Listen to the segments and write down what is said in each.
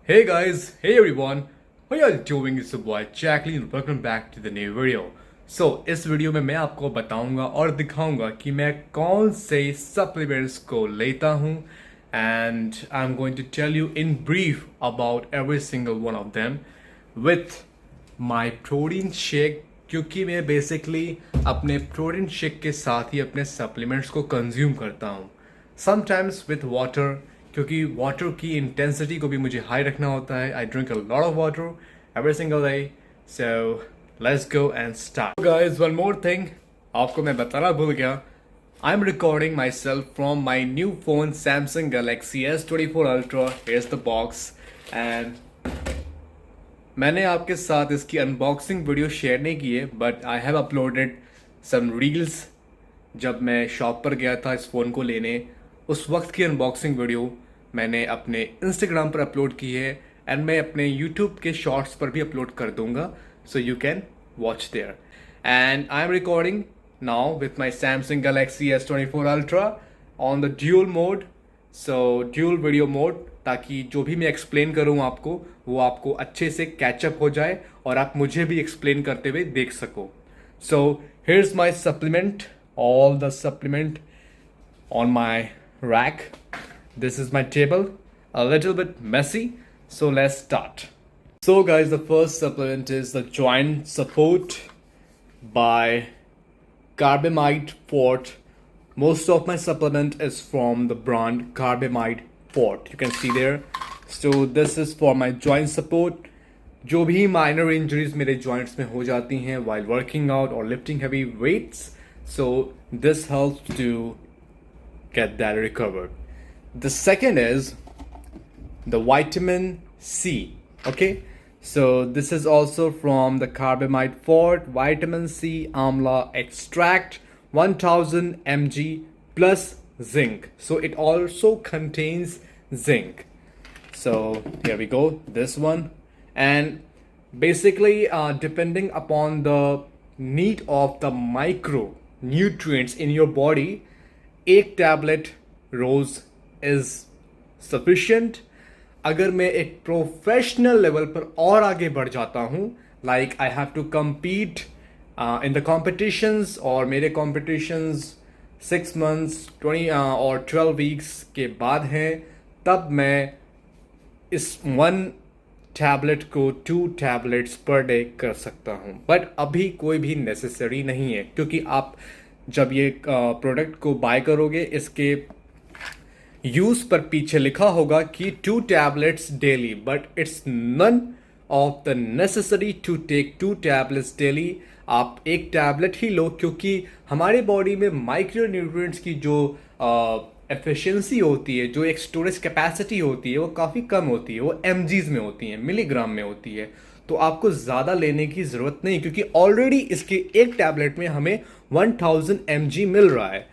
Hey guys, hey everyone, how y'all doing? It's your boy Jacqueline. Welcome back to the new video. So इस video में मैं आपको बताऊंगा और दिखाऊंगा कि मैं कौन से सप्लीमेंट्स को लेता हूं and I'm going to tell you in brief about every single one of them with my protein shake, क्योंकि मैं बेसिकली अपने प्रोटीन शेक के साथ ही अपने सप्लीमेंट्स को कंज्यूम करता हूँ. समटाइम्स विथ वाटर, क्योंकि वाटर की इंटेंसिटी को भी मुझे हाई रखना होता है. I drink a lot of water every single day. So let's go and start. Guys, one more thing आपको मैं बताना भूल गया. आई am recording my self from my new phone Samsung Galaxy S24 Ultra. Here's the box and मैंने आपके साथ इसकी unboxing video share नहीं की है, but I have uploaded some reels. जब मैं शॉप पर गया था इस फ़ोन को लेने, उस वक्त की अनबॉक्सिंग वीडियो मैंने अपने इंस्टाग्राम पर अपलोड की है एंड मैं अपने यूट्यूब के शॉर्ट्स पर भी अपलोड कर दूंगा, so you can watch there. And I am recording now with my Samsung Galaxy S24 Ultra on the dual mode, so dual video mode, ताकि जो भी मैं एक्सप्लेन करूँ आपको वो आपको अच्छे से कैचअप हो जाए और आप मुझे भी एक्सप्लेन करते हुए देख सको. So here is my supplement, all the supplement on my rack. This is my table, a little bit messy, so let's start. So guys, the first supplement is the joint support by Carbamide Fort. Most of my supplement is from the brand Carbamide Fort, you can see there. So this is for my joint support. जो भी minor injuries मेरे joints में हो जाती हैं while working out or lifting heavy weights, so this helps to get that recovered. The second is the vitamin C. Okay, so this is also from the Carbamide Fort vitamin C amla extract, 1000 mg plus zinc. So it also contains zinc. So here we go, this one. And basically depending upon the need of the micronutrients in your body, एक tablet rose is sufficient. अगर मैं एक professional level पर और आगे बढ़ जाता हूँ, like I have to compete in the competitions, और मेरे कॉम्पिटिशन्स 6 months 20 और 12 weeks के बाद हैं, तब मैं इस 1 टैबलेट को 2 टैबलेट्स पर डे कर सकता हूँ. बट अभी कोई भी नेसेसरी नहीं है, क्योंकि आप जब ये प्रोडक्ट को बाय करोगे, इसके यूज पर पीछे लिखा होगा कि 2 tablets daily, but it's none of the necessary to take 2 tablets daily. आप एक टैबलेट ही लो, क्योंकि हमारे बॉडी में माइक्रो न्यूट्रिएंट्स की जो एफिशिएंसी होती है, जो एक स्टोरेज कैपेसिटी होती है, वो काफ़ी कम होती है. वो mgs में होती है, मिलीग्राम में होती है. तो आपको ज़्यादा लेने की ज़रूरत नहीं, क्योंकि ऑलरेडी इसके एक टैबलेट में हमें 1000 mg मिल रहा है.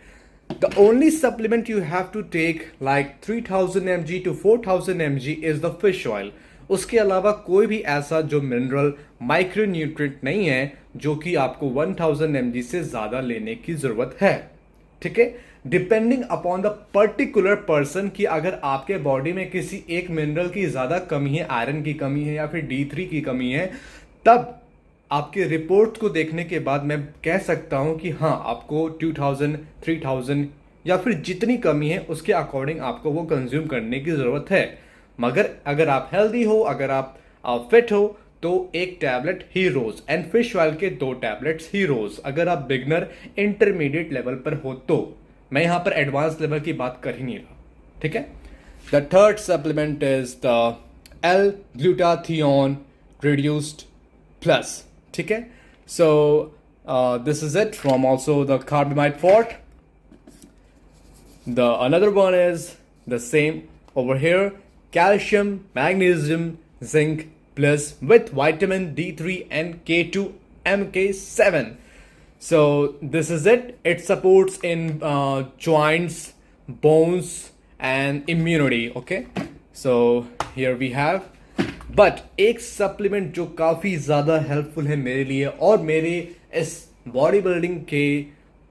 The only supplement you have to take like 3000 mg to 4000 mg is the fish oil. उसके अलावा कोई भी ऐसा जो मिनरल माइक्रोन्यूट्रिएंट नहीं है जो कि आपको 1000 mg से ज़्यादा लेने की ज़रूरत है. ठीक है, depending upon the particular person, कि अगर आपके बॉडी में किसी एक मिनरल की ज़्यादा कमी है, आयरन की कमी है या फिर D3 की कमी है, तब आपके रिपोर्ट को देखने के बाद मैं कह सकता हूं कि हाँ, आपको 2000 3000 या फिर जितनी कमी है उसके अकॉर्डिंग आपको वो कंज्यूम करने की ज़रूरत है. मगर अगर आप हेल्दी हो, अगर आप फिट हो, तो एक टैबलेट ही रोज, एंड फिश ऑयल के 2 टैबलेट्स ही रोज. अगर आप बिगनर इंटरमीडिएट लेवल पर हो तो. मैं यहां पर एडवांस लेवल की बात कर ही नहीं रहा. ठीक है. The third supplement is the L-glutathione reduced plus. ठीक है. सो this is it from also the Carbamide Fort. The another one is the same over here, calcium, magnesium, zinc plus with vitamin D3 and K2 MK7. So this is it. It supports in joints, bones and immunity. Okay, so here we have. But एक supplement जो काफ़ी ज़्यादा helpful है मेरे लिए और मेरे इस बॉडी बिल्डिंग के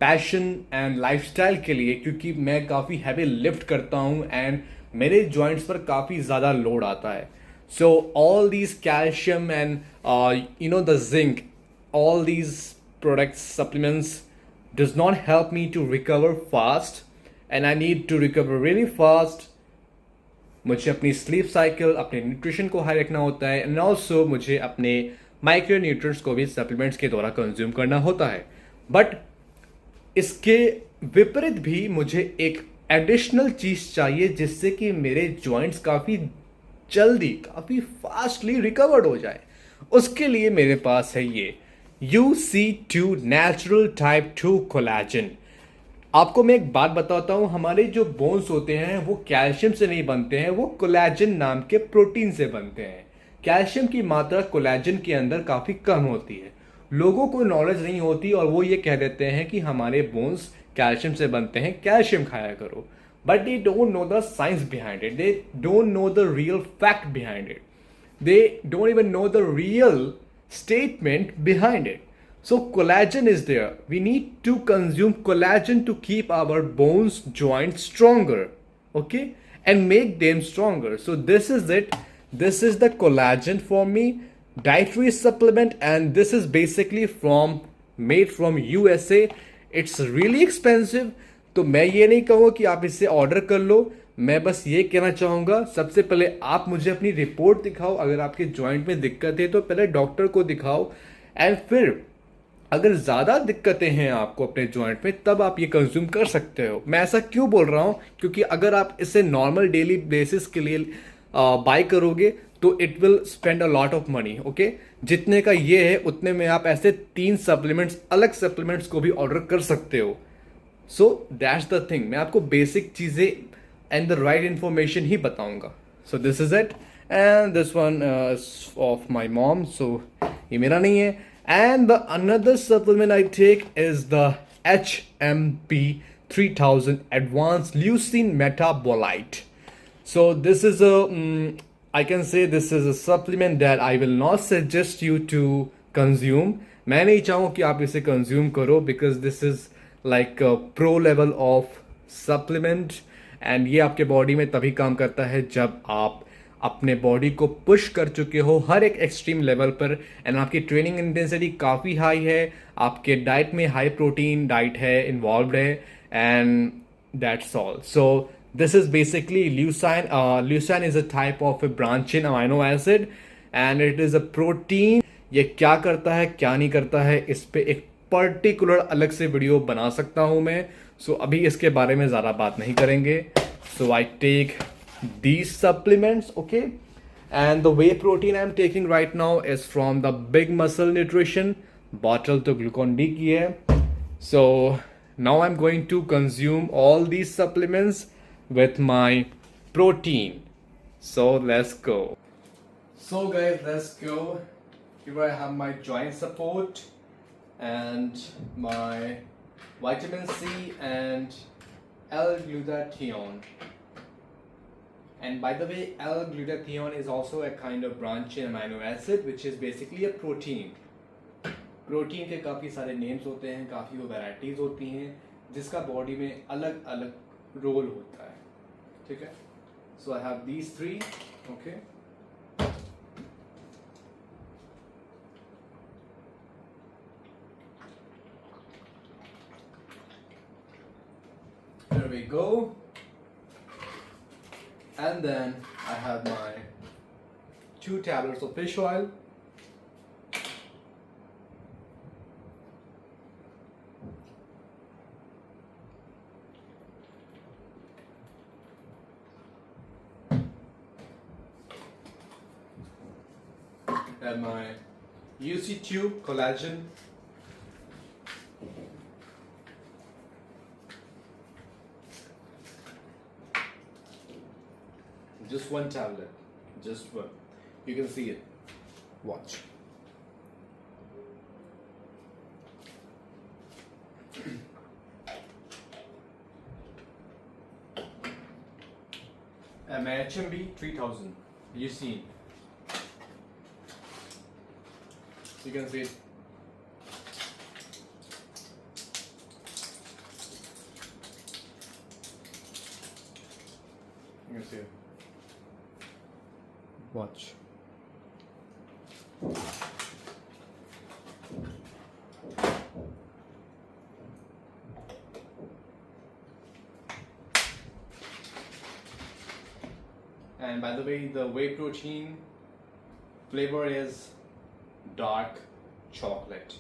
पैशन एंड लाइफस्टाइल के लिए, क्योंकि मैं काफ़ी हैवी लिफ्ट करता हूँ एंड मेरे जॉइंट्स पर काफ़ी ज़्यादा लोड आता है. So all these calcium and the zinc, all these products, supplements does not help me to recover fast, and I need to recover really fast. मुझे अपनी स्लीप साइकिल, अपने न्यूट्रिशन को हाई रखना होता है, एंड ऑल्सो मुझे अपने micro nutrients को भी सप्लीमेंट्स के द्वारा कंज्यूम करना होता है. बट इसके विपरीत भी मुझे एक एडिशनल चीज चाहिए जिससे कि मेरे जॉइंट्स काफी जल्दी, काफी फास्टली रिकवर्ड हो जाए. उसके लिए मेरे पास है ये UC2 नेचुरल टाइप 2 कोलेजन. आपको मैं एक बात बताता हूं, हमारे जो बोन्स होते हैं वो कैल्शियम से नहीं बनते हैं, वो कोलेजन नाम के प्रोटीन से बनते हैं. कैल्शियम की मात्रा कोलेजन के अंदर काफी कम होती है. लोगों को नॉलेज नहीं होती और वो ये कह देते हैं कि हमारे बोन्स कैल्शियम से बनते हैं, कैल्शियम खाया करो. But they don't know the science behind it, they don't know the real fact behind it, they don't even know the real statement behind it. So collagen is there. We need to consume collagen to keep our bones, joints stronger, okay, and make them stronger. So this is it. This is the collagen for me, dietary supplement, and this is basically made from USA. It's really expensive. तो मैं ये नहीं कहूँगा कि आप इसे order कर लो. मैं बस ये कहना चाहूँगा, सबसे पहले आप मुझे अपनी रिपोर्ट दिखाओ. अगर आपके जॉइंट में दिक्कत है तो पहले डॉक्टर को दिखाओ, एंड फिर अगर ज़्यादा दिक्कतें हैं आपको अपने जॉइंट में, तब आप ये कंज्यूम कर सकते हो. मैं ऐसा क्यों बोल रहा हूँ, क्योंकि अगर आप इसे नॉर्मल डेली बेसिस के लिए बाय करोगे तो it will spend a lot of money. Okay, जितने का ये है उतने में आप ऐसे 3 सप्लीमेंट्स, अलग सप्लीमेंट्स को भी ऑर्डर कर सकते हो. So that's the thing. मैं आपको बेसिक चीज़ें एंड द राइट इंफॉर्मेशन ही बताऊंगा. So this is it, and this one of my mom, so ये मेरा नहीं है. And the another supplement I take is the HMP 3000 Advanced Leucine Metabolite. So this is I can say this is a supplement that I will not suggest you to consume. मैं नहीं चाहूँ कि आप इसे consume करो, because this is like a pro level of supplement, and ये आपके body में तभी काम करता है जब आप अपने बॉडी को पुश कर चुके हो हर एक एक्सट्रीम लेवल पर, एंड आपकी ट्रेनिंग इंटेंसिटी काफ़ी हाई है, आपके डाइट में हाई प्रोटीन डाइट है, इन्वॉल्व है, and that's all. So this is basically leucine. Leucine is a type of a branch in amino acid, and it is a protein. ये क्या करता है क्या नहीं करता है, इस पे एक पर्टिकुलर अलग से वीडियो बना सकता हूँ मैं. सो अभी इसके बारे में ज़्यादा बात नहीं करेंगे. So I take these supplements, okay, and the whey protein I'm taking right now is from the Big Muscle Nutrition. Bottle तो Glucon D की है. So now I'm going to consume all these supplements with my protein. So let's go. So guys, let's go. Here I have my joint support and my vitamin C and L-glutathione. And by the way, L-glutathione is also a kind of branch in amino acid, which is basically a protein. Protein के काफ़ी सारे names होते हैं, काफ़ी वो varieties होती हैं जिसका बॉडी में अलग अलग रोल होता है. ठीक है. So I have these 3. Okay, there we go. And then I have my 2 tablets of fish oil. And my UC2 collagen. Just 1 tablet, just 1. You can see it. Watch. And my HMB 3000. You see. You can see it. You can see it. Watch. And by the way, the whey protein flavor is dark chocolate.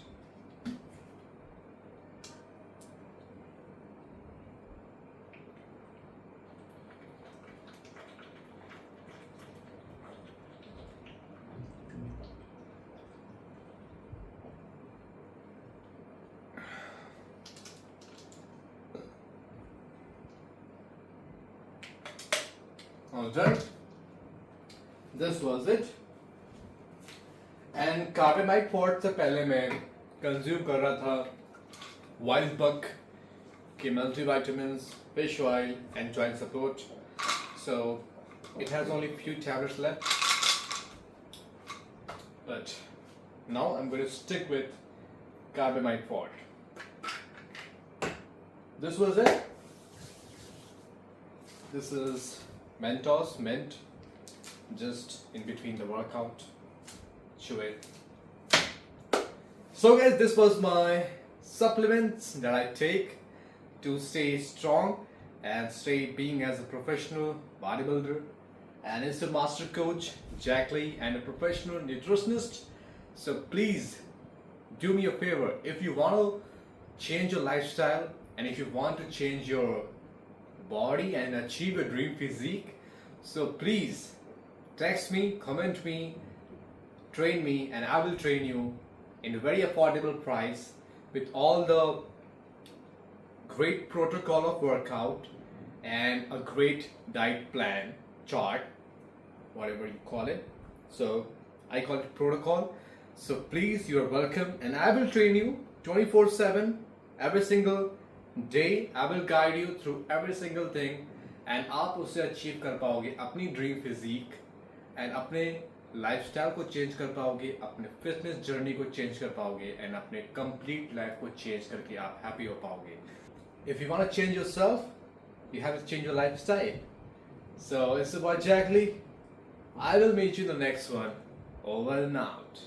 Alright, this was it. And carbamide forte से पहले मैं consume कर रहा था wild बक के multivitamins, fish oil and joint support. So it has only few tablets left. But now I'm going to stick with Carbamide Fort. This was it. This is Mentos mint, just in between the workout. Chew it. So guys, this was my supplements that I take to stay strong and stay being as a professional bodybuilder and as a master coach, Jack Lee, and a professional nutritionist. So please do me a favor, if you want to change your lifestyle and if you want to change your body and achieve a dream physique, so please text me, comment me, train me, and I will train you in a very affordable price with all the great protocol of workout and a great diet plan chart, whatever you call it. So I call it protocol. So please, you are welcome, and I will train you 24/7 every single day. I will guide you through every single thing, and आप उसे achieve कर पाओगे अपनी dream physique and अपने lifestyle को change कर पाओगे, अपने फिटनेस जर्नी को चेंज कर पाओगे एंड अपने कंप्लीट लाइफ को चेंज करके आप हैप्पी हो पाओगे. If you want to change yourself, you have to change your lifestyle. So it's about Jack Lee. I will meet you in the next one. Over and out.